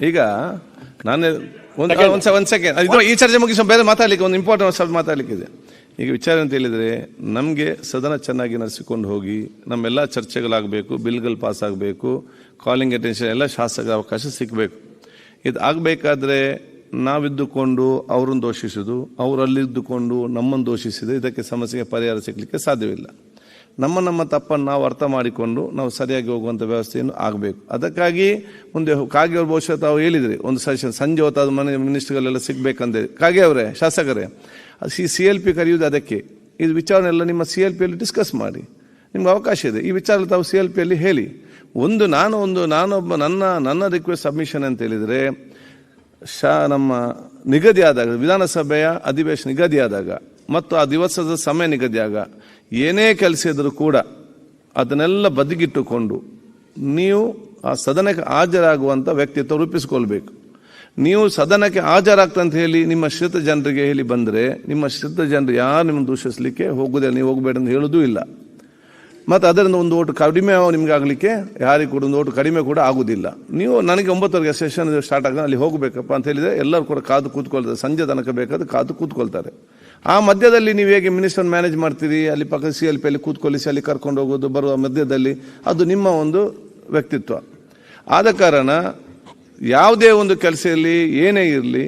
ಈಗ ನಾನು ಒಂದು ಸೆಕೆಂಡ್ ಈ ಚರ್ಚೆ ಮುಗಿಸೋ ಬೇರೆ ಮಾತಾಡ್ಲಿಕ್ಕೆ ಒಂದು ಇಂಪಾರ್ಟೆಂಟ್ ಸ್ವಲ್ಪ ಮಾತಾಡ್ಲಿಕ್ಕಿದೆ. ಈಗ ವಿಚಾರ ಅಂತ ಹೇಳಿದರೆ, ನಮಗೆ ಸದನ ಚೆನ್ನಾಗಿ ನಡೆಸಿಕೊಂಡು ಹೋಗಿ ನಮ್ಮೆಲ್ಲ ಚರ್ಚೆಗಳಾಗಬೇಕು, ಬಿಲ್ಗಳು ಪಾಸ್ ಆಗಬೇಕು, ಕಾಲಿಂಗ್ ಅಟೆನ್ಷನ್ ಎಲ್ಲ ಶಾಸಕರ ಅವಕಾಶ ಸಿಗಬೇಕು. ಇದು ಆಗಬೇಕಾದ್ರೆ ನಾವಿದ್ದುಕೊಂಡು ಅವ್ರನ್ನ ದೋಷಿಸೋದು, ಅವರಲ್ಲಿದ್ದುಕೊಂಡು ನಮ್ಮನ್ನು ದೋಷಿಸಿದ್ರೆ ಇದಕ್ಕೆ ಸಮಸ್ಯೆಗೆ ಪರಿಹಾರ ಸಿಗಲಿಕ್ಕೆ ಸಾಧ್ಯವಿಲ್ಲ. ನಮ್ಮ ತಪ್ಪನ್ನು ನಾವು ಅರ್ಥ ಮಾಡಿಕೊಂಡು ನಾವು ಸರಿಯಾಗಿ ಹೋಗುವಂಥ ವ್ಯವಸ್ಥೆಯನ್ನು ಆಗಬೇಕು. ಅದಕ್ಕಾಗಿ ಮುಂದೆ ಕಾಗೆ ಅವರು ಬಹುಶಃ ತಾವು ಹೇಳಿದ್ರಿ, ಒಂದು ಸೆಷನ್ ಸಂಜೆ ಹೊತ್ತಾದ ಮನೆ ಮಿನಿಸ್ಟರ್ಗಳೆಲ್ಲ ಸಿಗಬೇಕಂದ್ರೆ, ಕಾಗೆ ಅವರೇ ಶಾಸಕರೇ, CLP ಕರೆಯುವುದು ಅದಕ್ಕೆ. ಇದು ವಿಚಾರನೆಲ್ಲ ನಿಮ್ಮ CLPಯಲ್ಲಿ ಡಿಸ್ಕಸ್ ಮಾಡಿ, ನಿಮ್ಗೆ ಅವಕಾಶ ಇದೆ. ಈ ವಿಚಾರ ತಾವು CLPಯಲ್ಲಿ ಹೇಳಿ. ನಾನೊಬ್ಬ ನನ್ನ ರಿಕ್ವೆಸ್ಟ್ ಸಬ್ಮಿಷನ್ ಅಂತ ಹೇಳಿದರೆ, ನಮ್ಮ ನಿಗದಿಯಾದಾಗ ವಿಧಾನಸಭೆಯ ಅಧಿವೇಶನ ನಿಗದಿಯಾದಾಗ ಮತ್ತು ಆ ದಿವಸದ ಸಮಯ ನಿಗದಿಯಾಗ ಏನೇ ಕೆಲಸ ಇದ್ರೂ ಕೂಡ ಅದನ್ನೆಲ್ಲ ಬದಿಗಿಟ್ಟುಕೊಂಡು ನೀವು ಆ ಸದನಕ್ಕೆ ಹಾಜರಾಗುವಂಥ ವ್ಯಕ್ತಿತ್ವ ರೂಪಿಸಿಕೊಳ್ಬೇಕು. ನೀವು ಸದನಕ್ಕೆ ಹಾಜರಾಗ್ತಂತ ಹೇಳಿ ನಿಮ್ಮ ಶ್ರೀತ ಜನರಿಗೆ ಹೇಳಿ ಬಂದರೆ, ನಿಮ್ಮ ಶ್ರೀತ ಜನರು ಯಾರು ನಿಮ್ಮನ್ನು ದೂಷಿಸಲಿಕ್ಕೆ ಹೋಗುವುದಿಲ್ಲ, ನೀವು ಹೋಗಬೇಡ ಅಂತ ಹೇಳೋದೂ ಇಲ್ಲ. ಮತ್ತು ಅದರಿಂದ ಒಂದು ಓಟು ಕಡಿಮೆ ನಿಮ್ಗೆ ಆಗಲಿಕ್ಕೆ ಯಾರಿಗೂ ಕೂಡ ಒಂದು ಓಟು ಕಡಿಮೆ ಕೂಡ ಆಗುವುದಿಲ್ಲ. ನೀವು ನನಗೆ 9 ಸೆಷನ್ ಸ್ಟಾರ್ಟ್ ಆಗ ಅಲ್ಲಿ ಹೋಗಬೇಕಪ್ಪ ಅಂತ ಹೇಳಿದರೆ ಎಲ್ಲರೂ ಕೂಡ ಕಾದು ಕೂತ್ಕೊಳ್ತಾರೆ, ಸಂಜೆ ತನಕ ಬೇಕಾದ್ರೆ ಕಾದು ಕೂತ್ಕೊಳ್ತಾರೆ. ಆ ಮಧ್ಯದಲ್ಲಿ ನೀವು ಹೇಗೆ ಮಿನಿಸ್ಟರ್ ಮ್ಯಾನೇಜ್ ಮಾಡ್ತೀರಿ, ಅಲ್ಲಿ ಪಕ್ಕದ CLPಯಲ್ಲಿ ಕೂತ್ಕೊಳಿಸಿ ಅಲ್ಲಿ ಕರ್ಕೊಂಡು ಹೋಗೋದು ಬರುವ ಮಧ್ಯದಲ್ಲಿ, ಅದು ನಿಮ್ಮ ಒಂದು ವ್ಯಕ್ತಿತ್ವ. ಆದ ಕಾರಣ ಯಾವುದೇ ಒಂದು ಕೆಲಸ ಇರಲಿ, ಏನೇ ಇರಲಿ,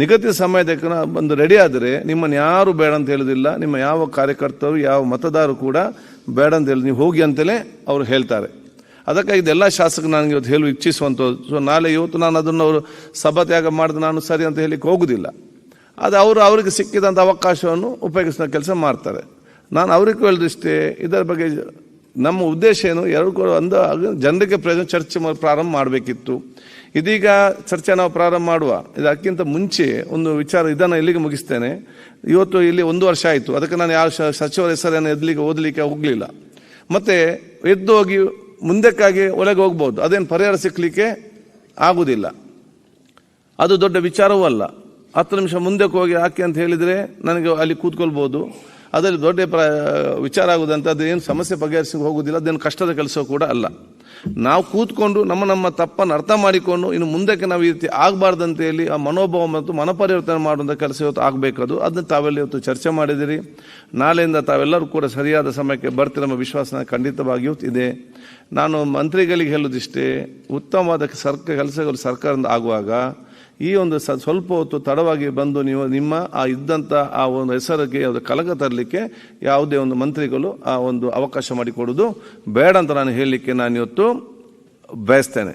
ನಿಗದಿತ ಸಮಯದಕ್ಕೆ ಬಂದು ರೆಡಿ ಆದರೆ ನಿಮ್ಮನ್ನು ಯಾರು ಬೇಡ ಅಂತ ಹೇಳೋದಿಲ್ಲ. ನಿಮ್ಮ ಯಾವ ಕಾರ್ಯಕರ್ತರು ಯಾವ ಮತದಾರರು ಕೂಡ ಬೇಡ ಅಂತ ಹೇಳಿ ನೀವು ಹೋಗಿ ಅಂತಲೇ ಅವರು ಹೇಳ್ತಾರೆ. ಅದಕ್ಕಾಗಿ ಇದೆಲ್ಲ ಶಾಸಕರು ನನಗೆ ಇವತ್ತು ಹೇಳಿ ಇಚ್ಛಿಸುವಂಥದ್ದು. ಸೊ ನಾಳೆ ಇವತ್ತು ನಾನು ಅದನ್ನು ಅವರು ಸಭಾತ್ಯಾಗ ಮಾಡಿದ ನಾನು ಸರಿ ಅಂತ ಹೇಳಲಿಕ್ಕೆ ಹೋಗುವುದಿಲ್ಲ. ಅದು ಅವರಿಗೆ ಸಿಕ್ಕಿದಂಥ ಅವಕಾಶವನ್ನು ಉಪಯೋಗಿಸೋ ಕೆಲಸ ಮಾಡ್ತಾರೆ. ನಾನು ಅವ್ರಿಗೆ ಹೇಳಿದಷ್ಟೇ, ಇದರ ಬಗ್ಗೆ ನಮ್ಮ ಉದ್ದೇಶ ಏನು, ಎರಡು ಕೂಡ ಒಂದು ಜನರಿಗೆ ಪ್ರಯೋಜನ ಚರ್ಚೆ ಪ್ರಾರಂಭ ಮಾಡಬೇಕಿತ್ತು. ಇದೀಗ ಚರ್ಚೆ ನಾವು ಪ್ರಾರಂಭ ಮಾಡುವ, ಇದಕ್ಕಿಂತ ಮುಂಚೆ ಒಂದು ವಿಚಾರ, ಇದನ್ನು ಇಲ್ಲಿಗೆ ಮುಗಿಸ್ತೇನೆ. ಇವತ್ತು ಇಲ್ಲಿ 1 ವರ್ಷ ಆಯಿತು, ಅದಕ್ಕೆ ನಾನು ಯಾವ ಸಚಿವರ ಹೆಸರನ್ನು ಓದಲಿಕ್ಕೆ ಹೋಗಲಿಲ್ಲ. ಮತ್ತು ಎದ್ದು ಹೋಗಿ ಮುಂದಕ್ಕಾಗಿ ಒಳಗೆ ಹೋಗ್ಬೋದು, ಅದೇನು ಪರಿಹಾರ ಸಿಕ್ಕಲಿಕ್ಕೆ ಆಗುವುದಿಲ್ಲ. ಅದು ದೊಡ್ಡ ವಿಚಾರವೂ ಅಲ್ಲ. 10 ನಿಮಿಷ ಮುಂದಕ್ಕೆ ಹೋಗಿ ಹಾಕಿ ಅಂತ ಹೇಳಿದರೆ ನನಗೆ ಅಲ್ಲಿ ಕೂತ್ಕೊಳ್ಬೋದು. ಅದರಲ್ಲಿ ದೊಡ್ಡ ವಿಚಾರ ಆಗುವುದಂತ ಅದು ಏನು ಸಮಸ್ಯೆ ಬಗೆಹರಿಸಿ ಹೋಗುವುದಿಲ್ಲ, ಅದೇನು ಕಷ್ಟದ ಕೆಲಸ ಕೂಡ ಅಲ್ಲ. ನಾವು ಕೂತ್ಕೊಂಡು ನಮ್ಮ ತಪ್ಪನ್ನು ಅರ್ಥ ಮಾಡಿಕೊಂಡು ಇನ್ನು ಮುಂದಕ್ಕೆ ನಾವು ಈ ರೀತಿ ಆಗಬಾರ್ದಂತ ಹೇಳಿ ಆ ಮನೋಭಾವ ಮತ್ತು ಮನಪರಿವರ್ತನೆ ಮಾಡುವಂಥ ಕೆಲಸ ಇವತ್ತು ಆಗಬೇಕದು. ಅದನ್ನು ತಾವೆಲ್ಲ ಇವತ್ತು ಚರ್ಚೆ ಮಾಡಿದಿರಿ. ನಾಳೆಯಿಂದ ತಾವೆಲ್ಲರೂ ಕೂಡ ಸರಿಯಾದ ಸಮಯಕ್ಕೆ ಬರ್ತೀರ ನಮ್ಮ ವಿಶ್ವಾಸ ಖಂಡಿತವಾಗಿಯೂ ಇದೆ. ನಾನು ಮಂತ್ರಿಗಳಿಗೆ ಹೇಳೋದಿಷ್ಟೇ, ಉತ್ತಮವಾದ ಕೆಲಸಗಳು ಸರ್ಕಾರದಿಂದ ಆಗುವಾಗ ಈ ಒಂದು ಸ್ವಲ್ಪ ಹೊತ್ತು ತಡವಾಗಿ ಬಂದು ನೀವು ನಿಮ್ಮ ಆ ಇದ್ದಂಥ ಆ ಒಂದು ಹೆಸರಿಗೆ ಕಲಕ ತರಲಿಕ್ಕೆ ಯಾವುದೇ ಒಂದು ಮಂತ್ರಿಗಳು ಆ ಒಂದು ಅವಕಾಶ ಮಾಡಿಕೊಡೋದು ಬೇಡ ಅಂತ ನಾನು ಹೇಳಲಿಕ್ಕೆ ನಾನು ಇವತ್ತು ಬಯಸ್ತೇನೆ.